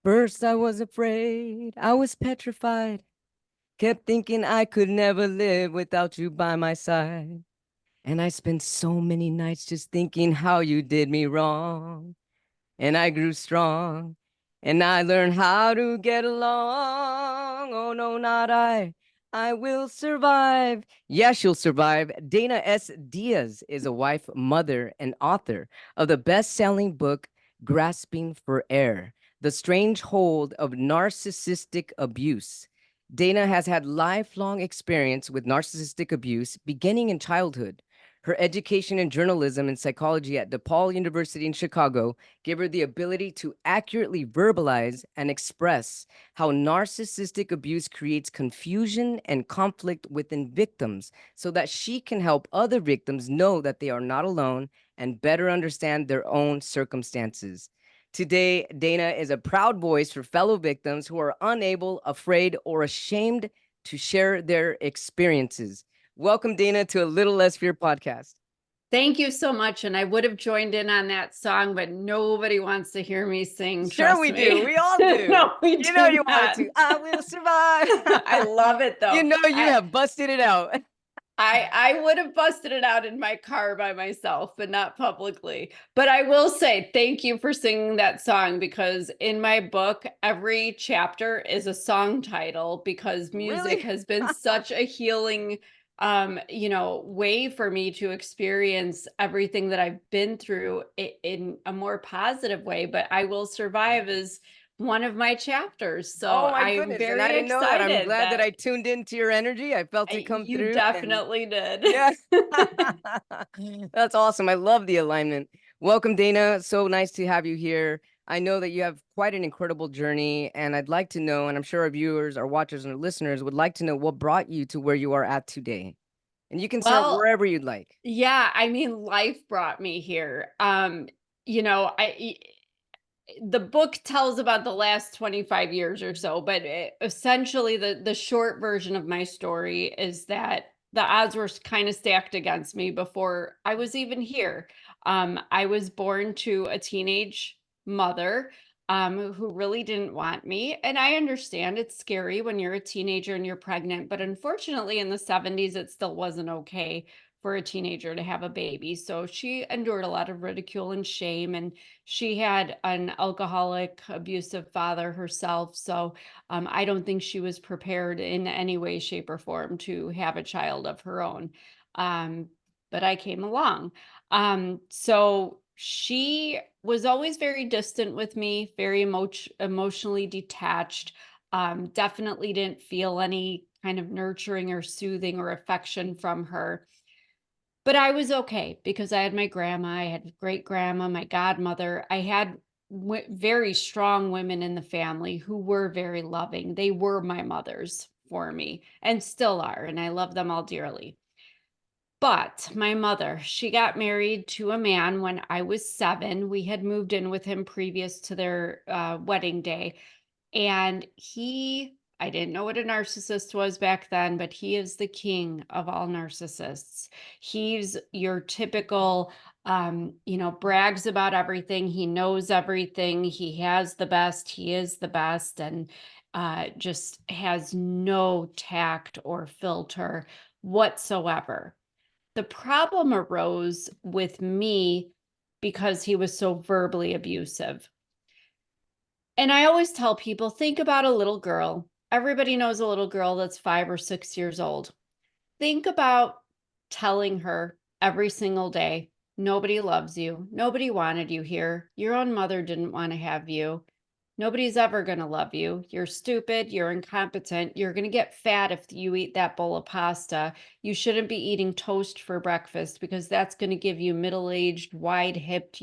first I was afraid, I was petrified, kept thinking I could never live without you by my side. And I spent so many nights just thinking how you did me wrong. And I grew strong, and I learned how to get along. Oh, no, not I. I will survive. Yes, you'll survive. Dana S. Diaz is a wife, mother, and author of the best-selling book, Grasping for Air, The Stranglehold of Narcissistic Abuse. Dana has had lifelong experience with narcissistic abuse beginning in childhood. Her education in journalism and psychology at DePaul University in Chicago gave her the ability to accurately verbalize and express how narcissistic abuse creates confusion and conflict within victims so that she can help other victims know that they are not alone and better understand their own circumstances. Today, Dana is a proud voice for fellow victims who are unable, afraid, or ashamed to share their experiences. Welcome, Dana, to A Little Less Fear podcast. Thank you so much. And I would have joined in on that song, but nobody wants to hear me sing. Sure, we do. We all do. No, we you know you not. want to. I will survive. I love it, though. You know you have busted it out. I would have busted it out in my car by myself, but not publicly. But I will say thank you for singing that song, because in my book, every chapter is a song title, because music Really? has been such a healing way for me to experience everything that I've been through in a more positive way. But I Will Survive is one of my chapters. So Oh my I'm goodness. very And I didn't know that. I'm excited glad that I tuned into your energy. I felt it come you through. definitely did. Yeah. That's awesome. I love the alignment. Welcome, Dana. So nice to have you here. I know that you have quite an incredible journey, and I'd like to know, and I'm sure our viewers, our watchers, and our listeners would like to know what brought you to where you are at today. And you can start wherever you'd like. Yeah, I mean, life brought me here. The book tells about the last 25 years or so, but essentially the short version of my story is that the odds were kind of stacked against me before I was even here. I was born to a teenage mother who really didn't want me. And I understand it's scary when you're a teenager and you're pregnant, but unfortunately in the 70s, it still wasn't okay for a teenager to have a baby. So she endured a lot of ridicule and shame, and she had an alcoholic, abusive father herself. So I don't think she was prepared in any way, shape, or form to have a child of her own. But I came along. So she was always very distant with me, very emotionally detached. Definitely didn't feel any kind of nurturing or soothing or affection from her. But I was okay because I had my grandma, I had great grandma, my godmother. I had very strong women in the family who were very loving. They were my mothers for me and still are, and I love them all dearly. But my mother, she got married to a man when I was 7. We had moved in with him previous to their wedding day. And I didn't know what a narcissist was back then, but he is the king of all narcissists. He's your typical, brags about everything. He knows everything. He has the best. He is the best, and just has no tact or filter whatsoever. The problem arose with me because he was so verbally abusive. And I always tell people, think about a little girl. Everybody knows a little girl that's 5 or 6 years old. Think about telling her every single day, nobody loves you. Nobody wanted you here. Your own mother didn't want to have you. Nobody's ever going to love you. You're stupid. You're incompetent. You're going to get fat if you eat that bowl of pasta. You shouldn't be eating toast for breakfast because that's going to give you middle-aged, wide-hipped,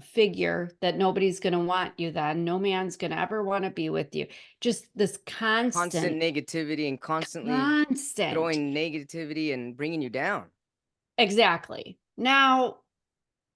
figure that nobody's going to want you then. No man's going to ever want to be with you. Just this constant negativity and constantly throwing negativity and bringing you down. Exactly. Now,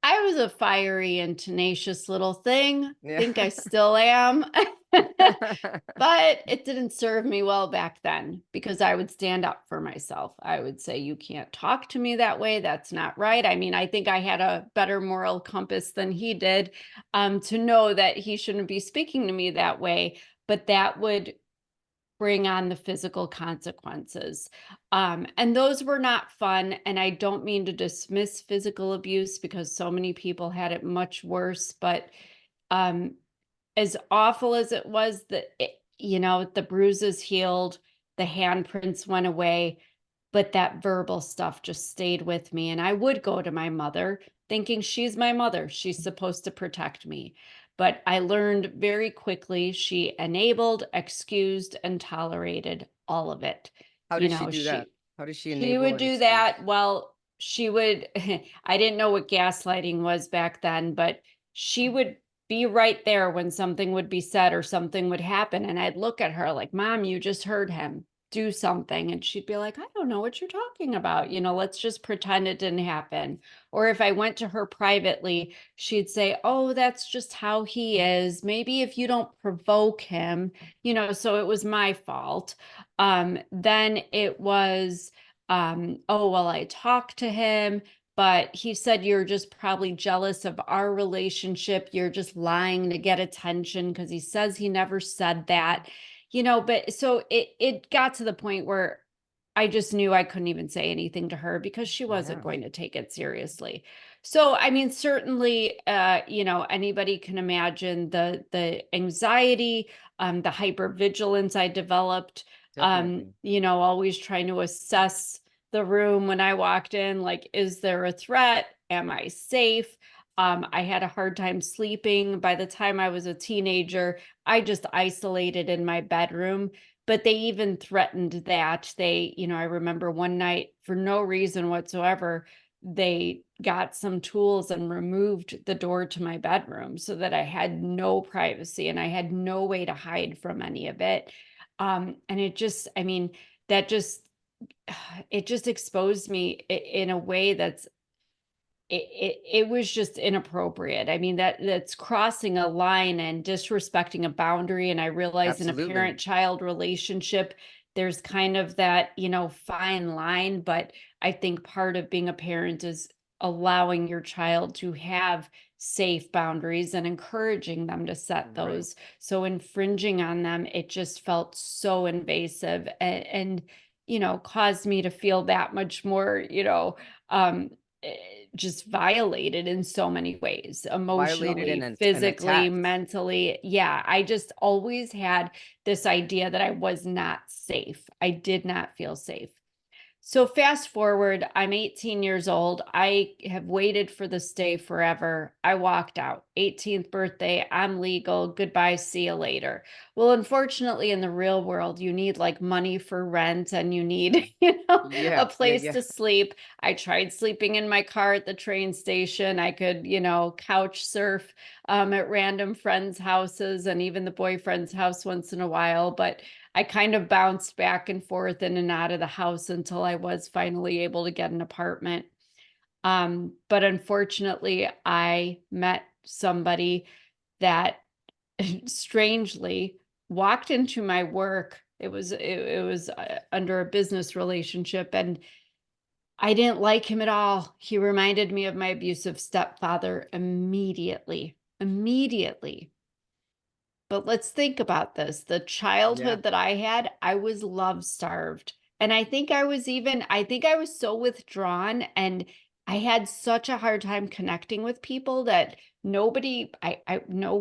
I was a fiery and tenacious little thing. I think I still am. But it didn't serve me well back then because I would stand up for myself. I would say, you can't talk to me that way. That's not right. I mean, I think I had a better moral compass than he did, to know that he shouldn't be speaking to me that way. But that would bring on the physical consequences. And those were not fun. And I don't mean to dismiss physical abuse because so many people had it much worse. But um, as awful as it was, the bruises healed, the handprints went away, but that verbal stuff just stayed with me. And I would go to my mother thinking she's my mother. She's supposed to protect me. But I learned very quickly she enabled, excused, and tolerated all of it. How You does she know, do that? How does she she enable would and do excuse? that. Well, she would, I didn't know what gaslighting was back then, but she would be right there when something would be said or something would happen. And I'd look at her like, Mom, you just heard him do something. And she'd be like, I don't know what you're talking about. Let's just pretend it didn't happen. Or if I went to her privately, she'd say, oh, that's just how he is. Maybe if you don't provoke him, so it was my fault. Then it was, oh, well, I talked to him, but he said you're just probably jealous of our relationship. You're just lying to get attention because he says he never said that. But so it got to the point where I just knew I couldn't even say anything to her because she wasn't Yeah, going to take it seriously. So, I mean, certainly, anybody can imagine the anxiety, the hypervigilance I developed, definitely. always trying to assess the room when I walked in, like, is there a threat? Am I safe? I had a hard time sleeping. By the time I was a teenager, I just isolated in my bedroom. But they even threatened that. I remember one night, for no reason whatsoever, they got some tools and removed the door to my bedroom so that I had no privacy and I had no way to hide from any of it. And it just, I mean, that just, it just exposed me in a way it was just inappropriate. I mean, that's crossing a line and disrespecting a boundary. And I realize in a Absolutely. parent-child relationship, there's kind of that, fine line. But I think part of being a parent is allowing your child to have safe boundaries and encouraging them to set Right. those. So infringing on them, it just felt so invasive and caused me to feel that much more, um, eh, just violated in so many ways, Violated emotionally, and physically, attacked. mentally. Yeah, I just always had this idea that I was not safe. I did not feel safe. So fast forward, I'm 18 years old. I have waited for this day forever. I walked out. 18th birthday, I'm legal. Goodbye, see you later. Well, unfortunately, in the real world, you need like money for rent and you need, a Yeah, yeah, place yeah. to sleep. I tried sleeping in my car at the train station. I could, couch surf at random friends' houses and even the boyfriend's house once in a while. But I kind of bounced back and forth in and out of the house until I was finally able to get an apartment. But unfortunately, I met somebody that strangely walked into my work. It was under a business relationship, and I didn't like him at all. He reminded me of my abusive stepfather immediately. Immediately. But let's think about this. The Yeah. childhood that I had, I was love starved. And I think I was so withdrawn and I had such a hard time connecting with people that no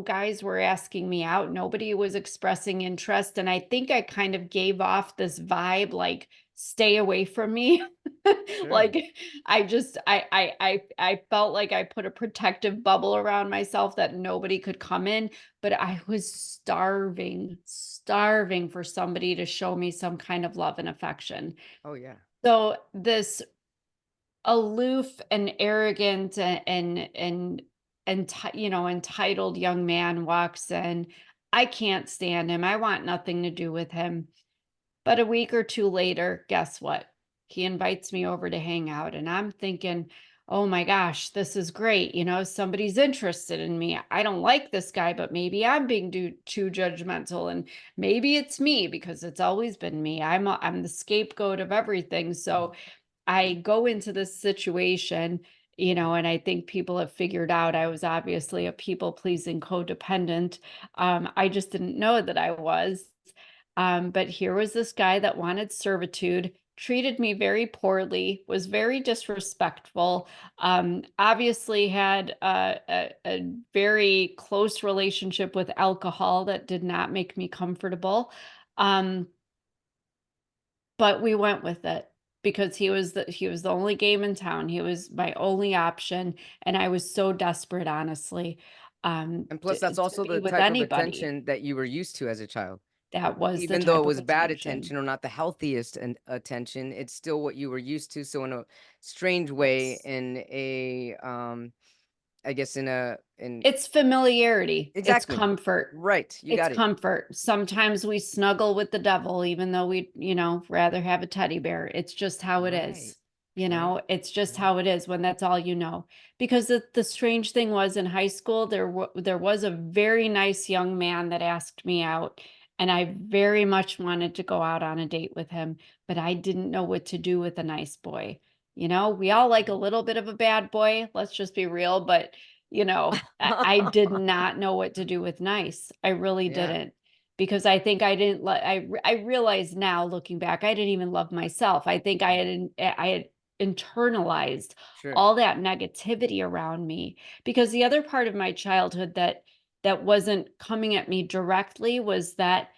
guys were asking me out. Nobody was expressing interest. And I think I kind of gave off this vibe like, stay away from me. Sure. Like I felt like I put a protective bubble around myself that nobody could come in, but I was starving for somebody to show me some kind of love and affection. Oh yeah. So this aloof and arrogant and entitled young man walks in. I can't stand him. I want nothing to do with him. But a week or two later, guess what? He invites me over to hang out, and I'm thinking, oh my gosh, this is great. Somebody's interested in me. I don't like this guy, but maybe I'm being too judgmental, and maybe it's me because it's always been me. I'm the scapegoat of everything. So I go into this situation, and I think people have figured out I was obviously a people pleasing codependent. I just didn't know that I was. But here was this guy that wanted servitude, treated me very poorly, was very disrespectful, obviously had a very close relationship with alcohol that did not make me comfortable. Um, but we went with it because he was the only game in town. He was my only option, and I was so desperate, honestly, And plus, that's to also be the with type of anybody. attention that you were used to as a child. That was the Even though it type of was bad attention. attention or not the healthiest attention, it's still what you were used to. So in a strange way, Yes. in a I guess in It's familiarity. It's exactly comfort. right. You It's got it. comfort. Sometimes we snuggle with the devil, even though we, rather have a teddy bear. It's just how it Right. is. Right. It's just Right. how it is when that's all you know. Because the strange thing was in high school, there was a very nice young man that asked me out, and I very much wanted to go out on a date with him, but I didn't know what to do with a nice boy. We all like a little bit of a bad boy. Let's just be real, but I did not know what to do with nice. I really Yeah. didn't, because I think I didn't I realize now looking back, I didn't even love myself. I think I had internalized Sure. all that negativity around me, because the other part of my childhood that wasn't coming at me directly was that,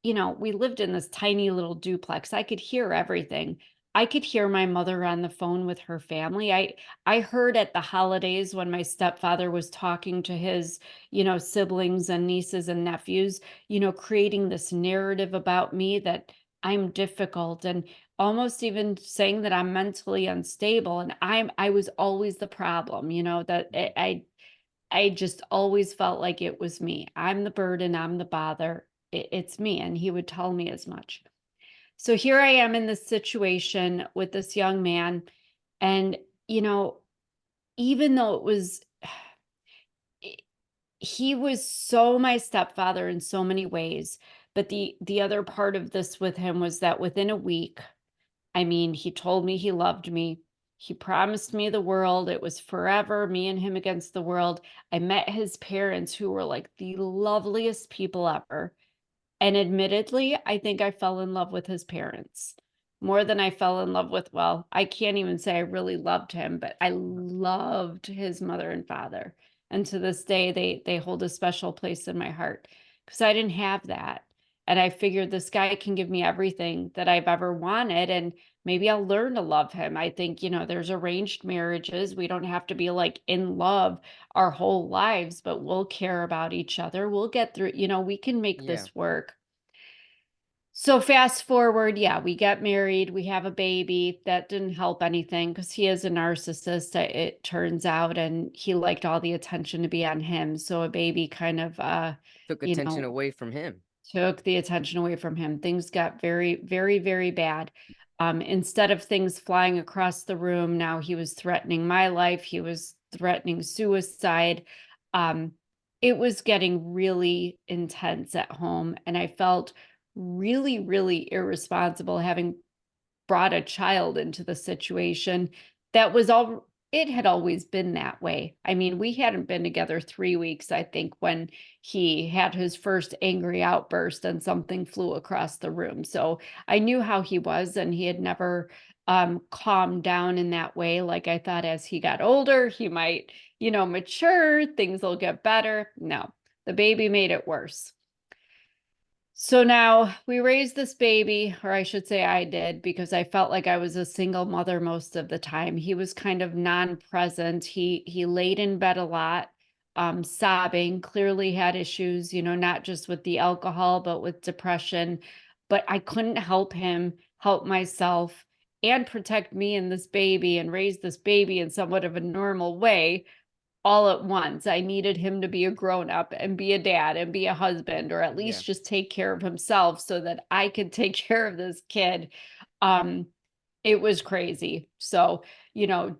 we lived in this tiny little duplex. I could hear everything. I could hear my mother on the phone with her family. I heard at the holidays when my stepfather was talking to his, siblings and nieces and nephews, creating this narrative about me that I'm difficult, and almost even saying that I'm mentally unstable, and I was always the problem, that I just always felt like it was me. I'm the burden, I'm the bother. It's me, and he would tell me as much. So here I am in this situation with this young man, and, you know, even though he was so my stepfather in so many ways, but the other part of this with him was that within a week, I mean, he told me he loved me. He promised me the world. It was forever, me and him against the world. I met his parents, who were like the loveliest people ever. And admittedly, I think I fell in love with his parents more than I fell in love with, well, I can't even say I really loved him, but I loved his mother and father. And to this day, they hold a special place in my heart, because I didn't have that. And I figured this guy can give me everything that I've ever wanted, and maybe I'll learn to love him. I think, there's arranged marriages. We don't have to be like in love our whole lives, but we'll care about each other. We'll get through, we can make Yeah. this work. So fast forward, yeah, we get married, we have a baby. That didn't help anything because he is a narcissist, it turns out, and he liked all the attention to be on him. So a baby kind of, Took you attention know, away from him. took the attention away from him. Things got very, very, very bad. Instead of things flying across the room, now he was threatening my life. He was threatening suicide. Um, it was getting really intense at home, and I felt really, really irresponsible having brought a child into the situation that was all it had always been that way. I mean, we hadn't been together 3 weeks, I think, when he had his first angry outburst and something flew across the room. So I knew how he was, and he had never calmed down in that way. Like, I thought as he got older, he might, mature, things will get better. No, the baby made it worse. So now we raised this baby, or I should say I did, because I felt like I was a single mother most of the time. He was kind of non-present. He laid in bed a lot, sobbing, clearly had issues, not just with the alcohol, but with depression. But I couldn't help him, help myself, and protect me and this baby and raise this baby in somewhat of a normal way all at once. I needed him to be a grown up and be a dad and be a husband, or at Yeah. least just take care of himself so that I could take care of this kid. Um, It was crazy. So,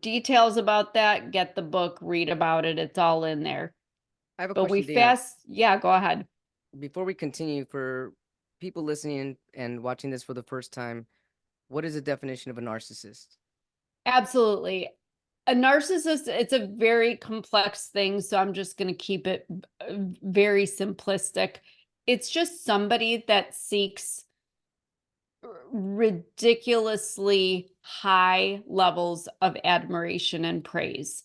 details about that, get the book, read about it. It's all in there. I have a But question, Dana. yeah, go ahead. Before we continue, for people listening and watching this for the first time, what is the definition of a narcissist? Absolutely. A narcissist, it's a very complex thing, so I'm just going to keep it very simplistic. It's just somebody that seeks ridiculously high levels of admiration and praise.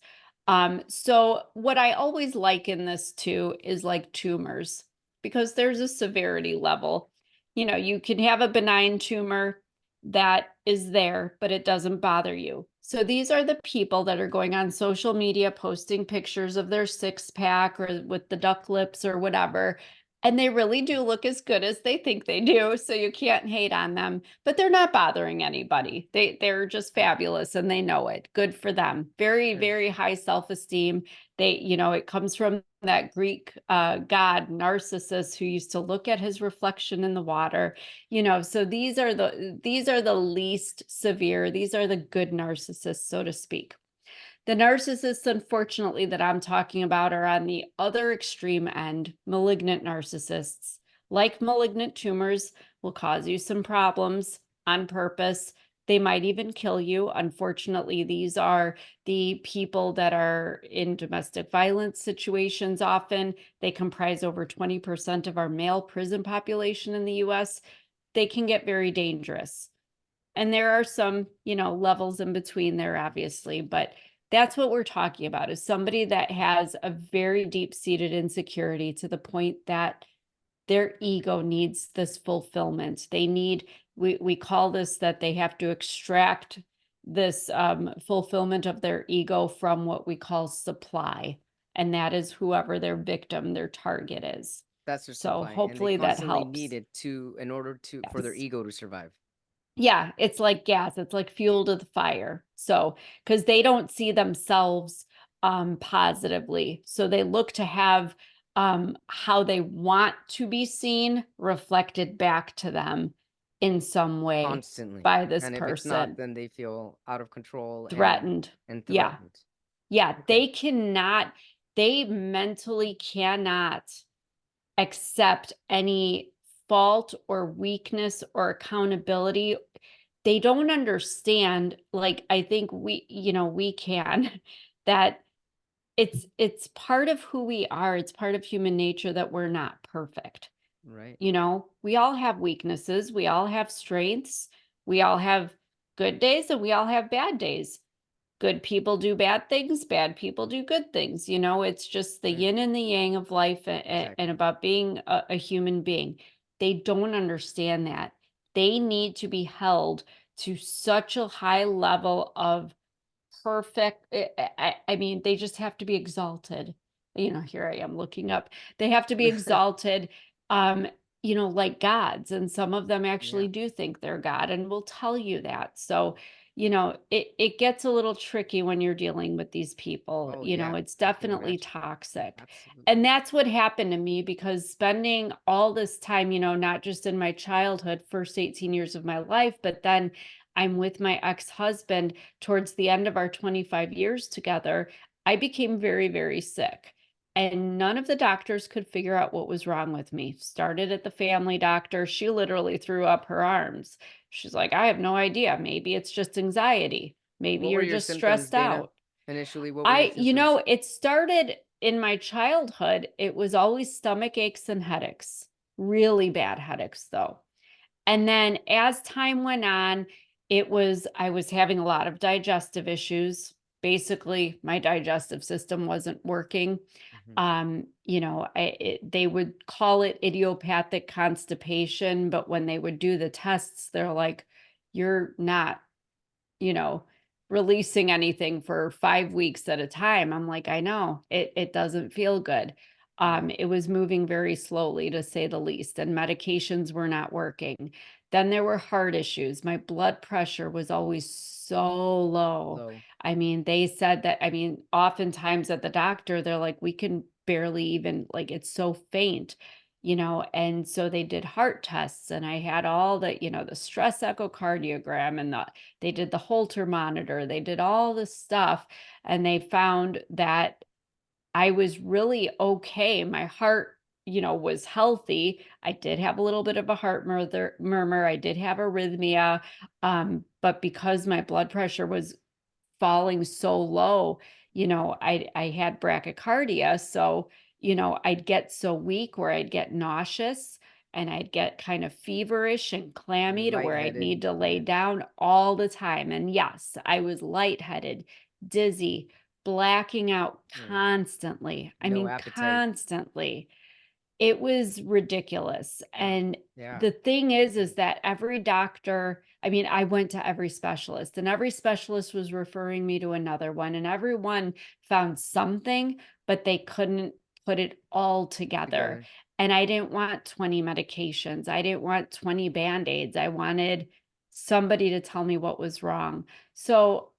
So what I always liken this to is like tumors, because there's a severity level. You can have a benign tumor that is there, but it doesn't bother you. So these are the people that are going on social media, posting pictures of their six pack or with the duck lips or whatever. And they really do look as good as they think they do. So you can't hate on them, but they're not bothering anybody. They're just fabulous and they know it. Good for them. Very, Sure. very high self-esteem. It comes from that Greek god Narcissus, who used to look at his reflection in the water. So these are the least severe. These are the good narcissists, so to speak. The narcissists, unfortunately, that I'm talking about are on the other extreme end, malignant narcissists. Like malignant tumors, will cause you some problems on purpose. They might even kill you. Unfortunately, these are the people that are in domestic violence situations often. They comprise over 20% of our male prison population in the US. They can get very dangerous. And there are some, levels in between there, obviously, but that's what we're talking about, is somebody that has a very deep-seated insecurity to the point that their ego needs this fulfillment. We call this that they have to extract this fulfillment of their ego from what we call supply. And that is whoever their victim, their target is. That's their So supply, and they hopefully that constantly helps. need it in order for their Yes. ego to survive. Yeah, it's like gas. It's like fuel to the fire. So, because they don't see themselves positively. So they look to have how they want to be seen reflected back to them in some way Constantly. by this And if it's not, person. then they feel out of control Threatened. and Yeah. threatened. Yeah. Okay. They mentally cannot accept any fault or weakness or accountability. They don't understand, like I think we can, that it's part of who we are. It's part of human nature that we're not perfect. Right. We all have weaknesses, we all have strengths, we all have good days and we all have bad days. Good people do bad things, bad people do good things. It's just the Right. yin and the yang of life, Exactly. and about being a human being. They don't understand that. They need to be held to such a high level of perfect. I mean, they just have to be exalted. Here I am looking up. They have to be exalted, um, like gods. And some of them Yeah. actually do think they're God and will tell you that. So, it gets a little tricky when you're dealing with these people. Oh, yeah. It's I can definitely imagine. toxic. Absolutely. And that's what happened to me, because spending all this time, not just in my childhood, first 18 years of my life, but then I'm with my ex-husband towards the end of our 25 years together, I became very, very sick. And none of the doctors could figure out what was wrong with me. Started at the family doctor. She literally threw up her arms. She's like, I have no idea. Maybe it's just anxiety. Maybe What were you're your just symptoms, stressed Dana? out. Initially, what were your symptoms? It started in my childhood. It was always stomach aches and headaches, really bad headaches, though. And then as time went on, I was having a lot of digestive issues. Basically, my digestive system wasn't working. Mhm. They would call it idiopathic constipation, but when they would do the tests, they're like, you're not, you know, releasing anything for 5 weeks at a time. I'm like, I know, it doesn't feel good. Right. It was moving very slowly, to say the least, and medications were not working. Then there were heart issues. My blood pressure was always so low. Low. I mean, they said that, oftentimes at the doctor, they're like, we can barely even, like, it's so faint. and so they did heart tests, and I had all the, the stress echocardiogram, and they did the Holter monitor, they did all this stuff, and they found that I was really okay. My heart, was healthy. I did have a little bit of a heart murmur. I did have arrhythmia. But because my blood pressure was falling so low, I had bradycardia. So, I'd get so weak where I'd get nauseous and I'd get kind of feverish and clammy to where I'd Lightheaded. need to lay down all the time. And yes, I was lightheaded, dizzy, blacking out constantly. I No mean, appetite. constantly. It was ridiculous. And Yeah. the thing is that every doctor, I mean, I went to every specialist, and every specialist was referring me to another one, and everyone found something, but they couldn't put it all together. And I didn't want 20 medications. I didn't want 20 Band-Aids. I wanted somebody to tell me what was wrong. So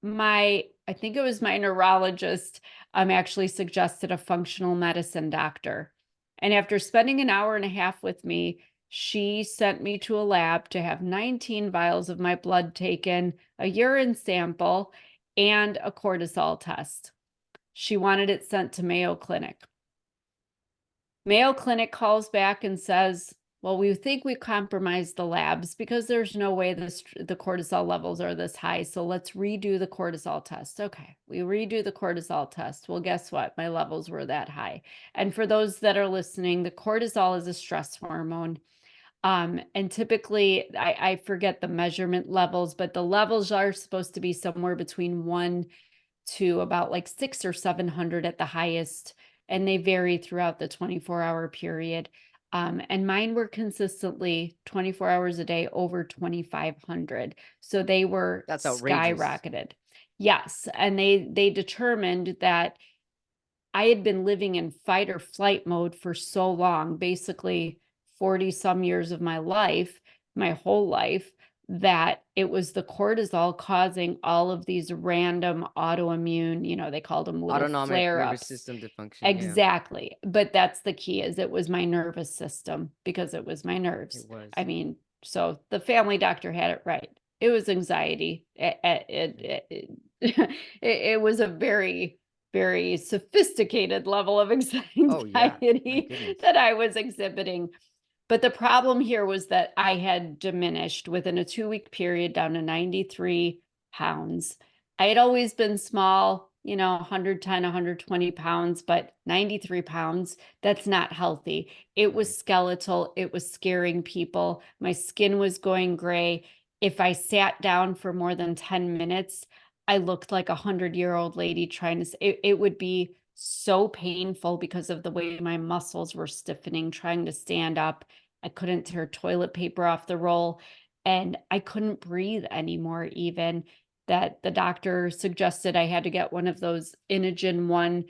I think it was my neurologist, actually suggested a functional medicine doctor. And after spending an hour and a half with me, she sent me to a lab to have 19 vials of my blood taken, a urine sample, and a cortisol test. She wanted it sent to Mayo Clinic. Mayo Clinic calls back and says, well, we think we compromised the labs because there's no way the cortisol levels are this high. So let's redo the cortisol test. Okay, we redo the cortisol test. Well, guess what? My levels were that high. And for those that are listening, the cortisol is a stress hormone. And typically, I forget the measurement levels, but the levels are supposed to be somewhere between 1 to about like 600 or 700 at the highest, and they vary throughout the 24-hour period. And mine were consistently 24 hours a day over 2,500. So they were That's outrageous. skyrocketed. Yes. And they determined that I had been living in fight or flight mode for so long, basically 40 some years of my life, my whole life, that it was the cortisol causing all of these random autoimmune, they called them little Autonomic nervous flare-ups. system dysfunction. Exactly. But that's the key, is it was my nervous system, because it was my nerves. It was. I mean, so the family doctor had it right. It was anxiety. It was a very, very sophisticated level of Oh, yeah. My anxiety goodness. that I was exhibiting. But the problem here was that I had diminished within a 2-week period down to 93 pounds. I had always been small, 110, 120 pounds, but 93 pounds, that's not healthy. It was skeletal. It was scaring people. My skin was going gray. If I sat down for more than 10 minutes, I looked like a 100-year-old lady trying to, it would be so painful because of the way my muscles were stiffening, trying to stand up. I couldn't tear toilet paper off the roll, and I couldn't breathe anymore, even. That the doctor suggested I had to get one of those Inogen 1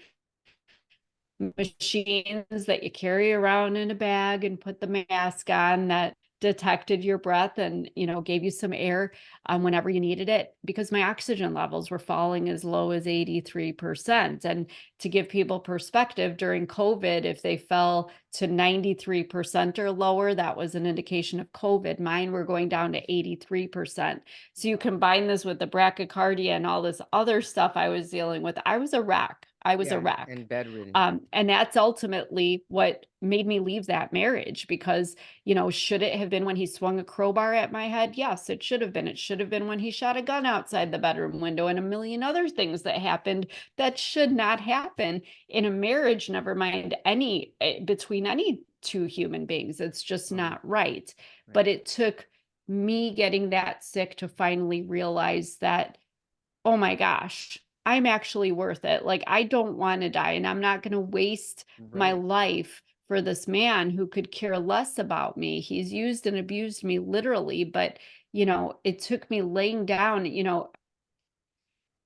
machines that you carry around in a bag and put the mask on that detected your breath and, gave you some air whenever you needed it, because my oxygen levels were falling as low as 83%. And to give people perspective, during COVID, if they fell to 93% or lower, that was an indication of COVID. Mine were going down to 83%. So you combine this with the bradycardia and all this other stuff I was dealing with, I was a wreck. I was a wreck. And bedridden. And that's ultimately what made me leave that marriage, because, should it have been when he swung a crowbar at my head? Yes, it should have been. It should have been when he shot a gun outside the bedroom window, and a million other things that happened that should not happen in a marriage, never mind between any two human beings. It's just not right. But it took me getting that sick to finally realize that, oh my gosh, I'm actually worth it. Like, I don't want to die, and I'm not going to waste my life for this man who could care less about me. He's used and abused me literally, but, it took me laying down,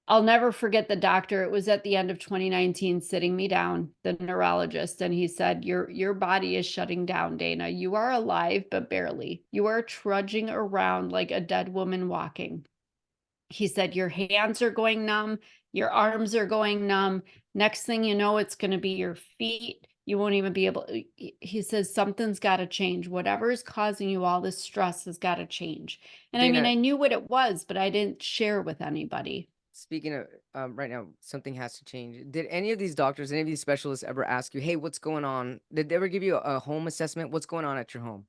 I'll never forget the doctor. It was at the end of 2019, sitting me down, the neurologist, and he said, your body is shutting down, Dana. You are alive, but barely. You are trudging around like a dead woman walking. He said, your hands are going numb, your arms are going numb. Next thing you know, it's going to be your feet, You won't even be able, he says, something's got to change. Whatever is causing you all this stress has got to change. And I mean, Dana, I knew what it was, but I didn't share with anybody. speaking of right now, something has to change. Did any of these doctors, any of these specialists ever ask you, hey, what's going on? Did they ever give you a home assessment? What's going on at your home?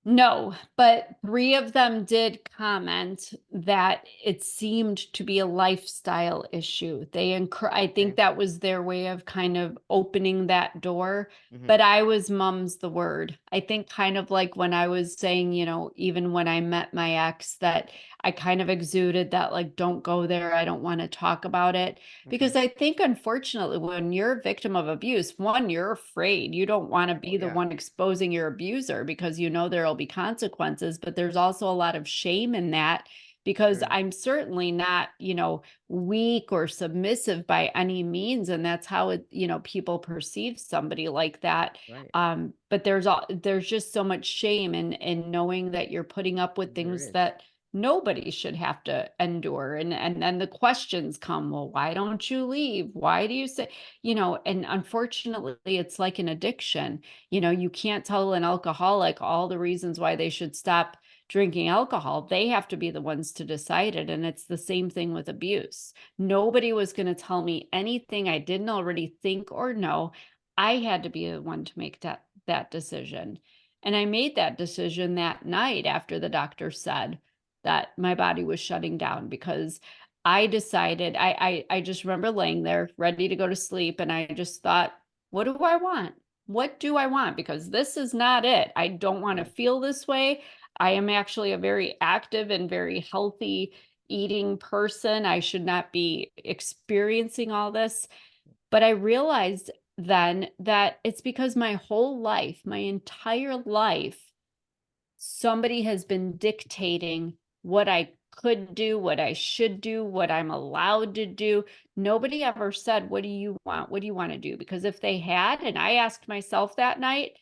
No, but 3 of them did comment that it seemed to be a lifestyle issue. I think Okay. that was their way of kind of opening that door, Hmm. but I was mum's the word. I think kind of like when I was saying, even when I met my ex, that I kind of exuded that, like, don't go there. I don't want to talk about it. Okay. Because I think, unfortunately, when you're a victim of abuse, one, you're afraid. You don't want to Oh be the yeah. one exposing your abuser because you know there'll be consequences. But there's also a lot of shame in that because Sure. I'm certainly not, weak or submissive by any means. And that's how people perceive somebody like that. Right. But there's just so much shame in knowing that you're putting up with There things is. that nobody should have to endure. And then the questions come, well, why don't you leave? Why do you say, and unfortunately it's like an addiction. You can't tell an alcoholic all the reasons why they should stop drinking alcohol. They have to be the ones to decide it. And it's the same thing with abuse. Nobody was going to tell me anything I didn't already think or know. I had to be the one to make that decision. And I made that decision that night after the doctor said that my body was shutting down because I decided I just remember laying there ready to go to sleep, and I just thought, what do I want? What do I want? Because this is not it. I don't want to Right. feel this way. I am actually a very active and very healthy eating person. I should not be experiencing all this. But I realized then that it's because my whole life, my entire life, somebody has been dictating what I could do, what I should do, what I'm allowed to do. Nobody ever said, what do you want? What do you want to do? Because if they had, and I asked myself that night,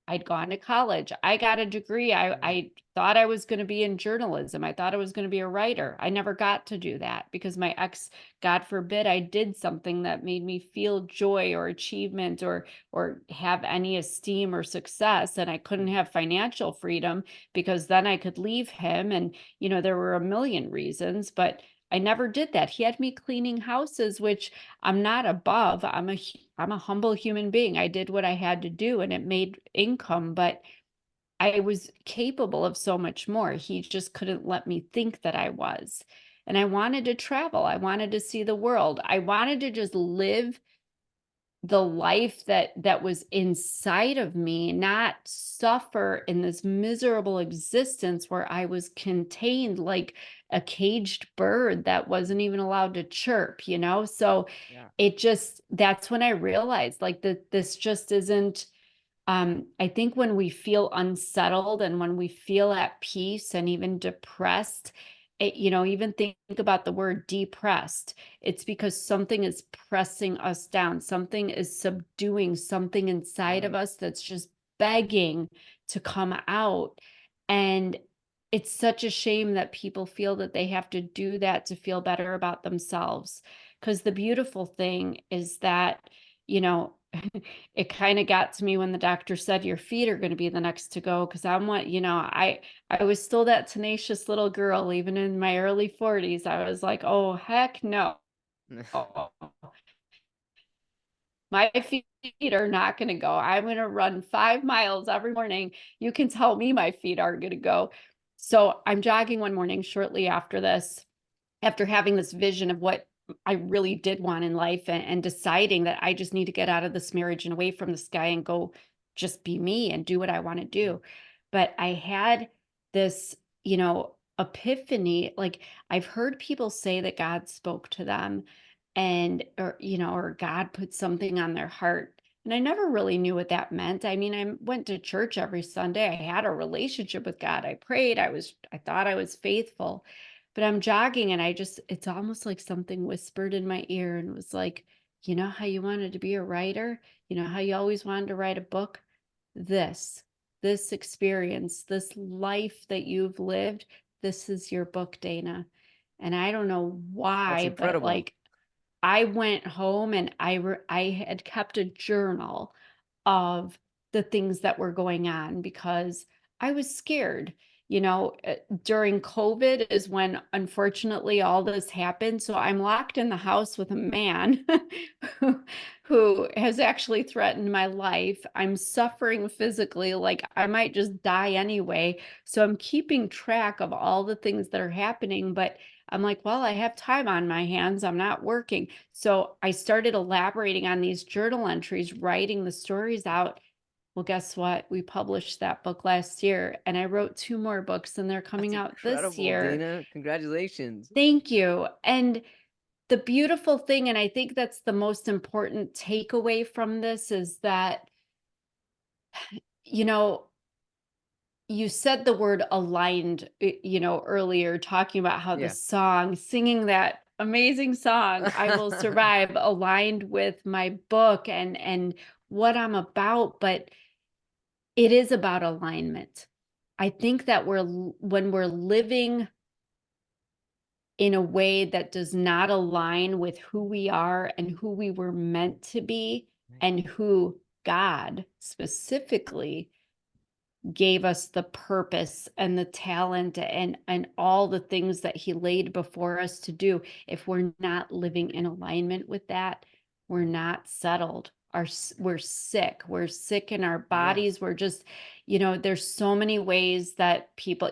I'd gone to college. I got a degree. Right. I thought I was going to be in journalism. I thought I was going to be a writer. I never got to do that because my ex, God forbid, I did something that made me feel joy or achievement or have any esteem or success. And I couldn't Mhm. have financial freedom because then I could leave him. And, there were a million reasons, but I never did that. He had me cleaning houses, which I'm not above. I'm a humble human being. I did what I had to do and it made income, but I was capable of so much more. He just couldn't let me think that I was. And I wanted to travel. I wanted to see the world. I wanted to just live the life that was inside of me, not suffer in this miserable existence where I was contained like a caged bird that wasn't even allowed to chirp. So Yeah. that's when I realized, like, that this just isn't. I think when we feel unsettled and when we feel at peace and even depressed, even think about the word depressed. It's because something is pressing us down, something is subduing something inside of Right. us that's just begging to come out. And it's such a shame that people feel that they have to do that to feel better about themselves. Because the beautiful thing is that, you know, it kind of got to me when the doctor said your feet are going to be the next to go, because I was still that tenacious little girl even in my early 40s. I was like, oh heck no, my feet are not going to go. I'm going to run 5 miles every morning. You can tell me my feet aren't going to go. So I'm jogging one morning shortly after this, after having this vision of what I really did want in life, and deciding that I just need to get out of this marriage and away from this guy and go just be me and do what I want to Mhm. do. But I had this, epiphany. Like, I've heard people say that God spoke to them or God put something on their heart. And I never really knew what that meant. I mean, I went to church every Sunday. I had a relationship with God. I prayed. I thought I was faithful. But I'm jogging and it's almost like something whispered in my ear and was like, you know how you wanted to be a writer? You know how you always wanted to write a book? This, this experience, this life that you've lived, this is your book, Dana. And I don't know That's why, but incredible. like, I went home and I had kept a journal of the things that were going on because I was scared. During COVID is when unfortunately all this happened. So I'm locked in the house with a man who, who has actually threatened my life. I'm suffering physically, like I might just die anyway. So I'm keeping track of all the things that are happening, but I'm like, well, I have time on my hands. I'm not working. So I started elaborating on these journal entries, writing the stories out. Well, guess what? We published that book last year, and I wrote 2 more books, and they're That's coming out this incredible, year. Dana. Congratulations. Thank you. And the beautiful thing, and I think that's the most important takeaway from this, is that, you know, you said the word aligned, earlier, talking about how the Yeah. song, singing that amazing song, I Will Survive, aligned with my book and what I'm about, but it is about alignment. I think that when we're living in a way that does not align with who we are and who we were meant to be and who God specifically gave us the purpose and the talent and all the things that he laid before us to do, if we're not living in alignment with that, we're not settled. We're sick in our Yes. bodies. We're just, there's so many ways that people,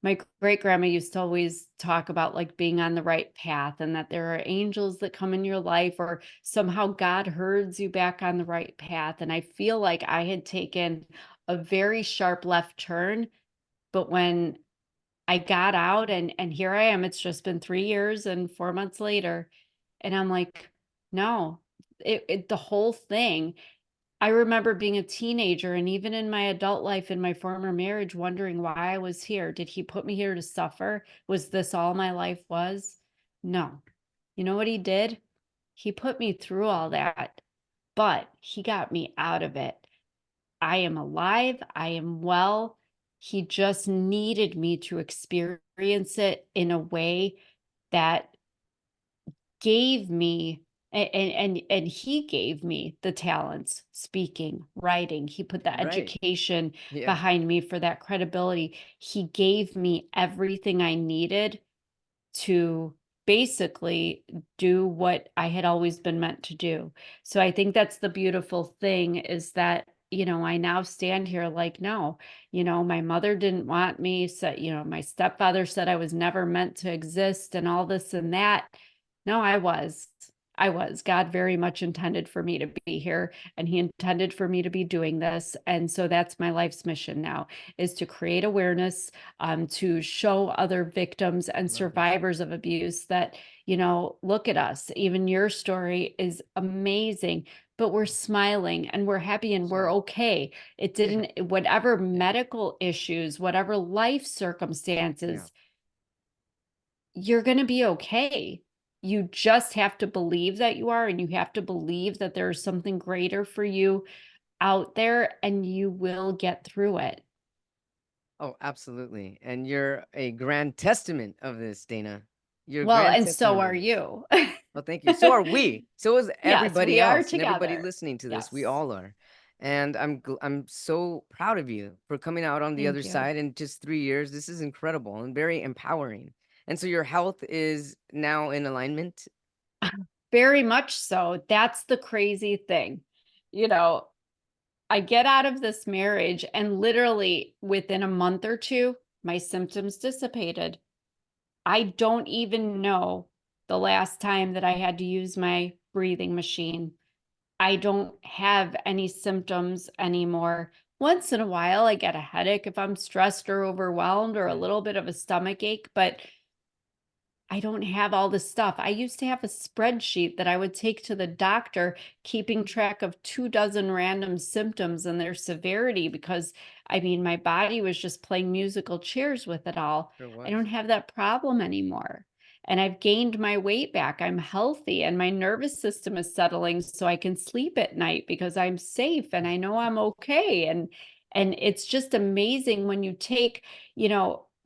my great grandma used to always talk about like being on the right path and that there are angels that come in your life or somehow God herds you back on the right path. And I feel like I had taken a very sharp left turn, but when I got out and here I am, it's just been 3 years and 4 months later, and I'm like, no, the whole thing. I remember being a teenager and even in my adult life in my former marriage wondering why I was here. Did he put me here to suffer? Was this all my life was? No. You know what he did? He put me through all that, but he got me out of it. I am alive. I am well. He just needed me to experience it in a way that gave me and he gave me the talents, speaking, writing. He put the Right. education Yeah. behind me for that credibility. He gave me everything I needed to basically do what I had always been meant to do. So I think that's the beautiful thing is that, I now stand here like, no, my mother didn't want me. So, my stepfather said I was never meant to exist and all this and that. No, I was. I was. God very much intended for me to be here and he intended for me to be doing this. And so that's my life's mission now is to create awareness, to show other victims and Love it. survivors of abuse that, look at us. Even your story is amazing, but we're smiling and we're happy and we're Sure. okay. It Yeah. didn't, whatever medical issues, whatever life Yeah. circumstances, you're going to be okay. You just have to believe that you are, and you have to believe that there's something greater for you out there, and you will get through it. Oh, absolutely. And you're a grand testament of this, Dana. You're a Well, grand and so testament are of this. you. Well, thank you. So are we. So is Yes, everybody we are else and everybody together. listening to this. We Yes. all are. And I'm so proud of you for coming out on the other Thank you. side in just 3 years. This is incredible and very empowering. And so your health is now in alignment. Very much so. That's the crazy thing. You know, I get out of this marriage, and literally within a month or two, my symptoms dissipated. I don't even know the last time that I had to use my breathing machine. I don't have any symptoms anymore. Once in a while, I get a headache if I'm stressed or overwhelmed or a Right. little bit of a stomach ache, but I don't have all this stuff. I used to have a spreadsheet that I would take to the doctor, keeping track of 2 dozen random symptoms and their severity because, I mean, my body was just playing musical chairs with it all. Sure I was. don't have that problem anymore. And I've gained my weight back. I'm healthy and my nervous system is settling so I can sleep at night because I'm safe and I know I'm okay. And it's just amazing when you take,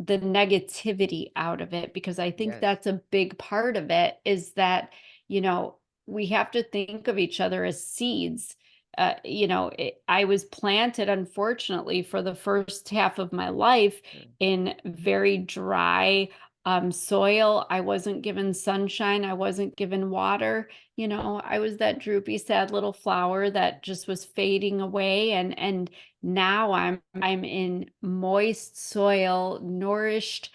the negativity out of it, because I think Yes. that's a big part of it is that, we have to think of each other as seeds. I was planted, unfortunately, for the first half of my life Sure. in very dry soil. I wasn't given sunshine. I wasn't given water. I was that droopy, sad little flower that just was fading away. And now I'm in moist soil, nourished,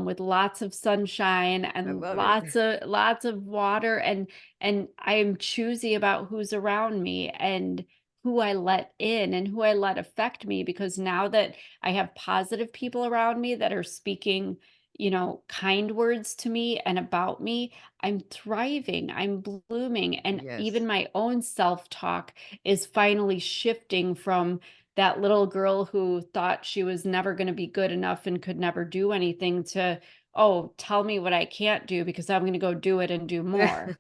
with lots of sunshine I and love it. lots of water, and I am choosy about who's around me and who I let in and who I let affect me, because now that I have positive people around me that are speaking, kind words to me and about me, I'm thriving, I'm blooming, and even Yes. my own self-talk is finally shifting from that little girl who thought she was never going to be good enough and could never do anything to, oh, tell me what I can't do because I'm going to go do it and do more.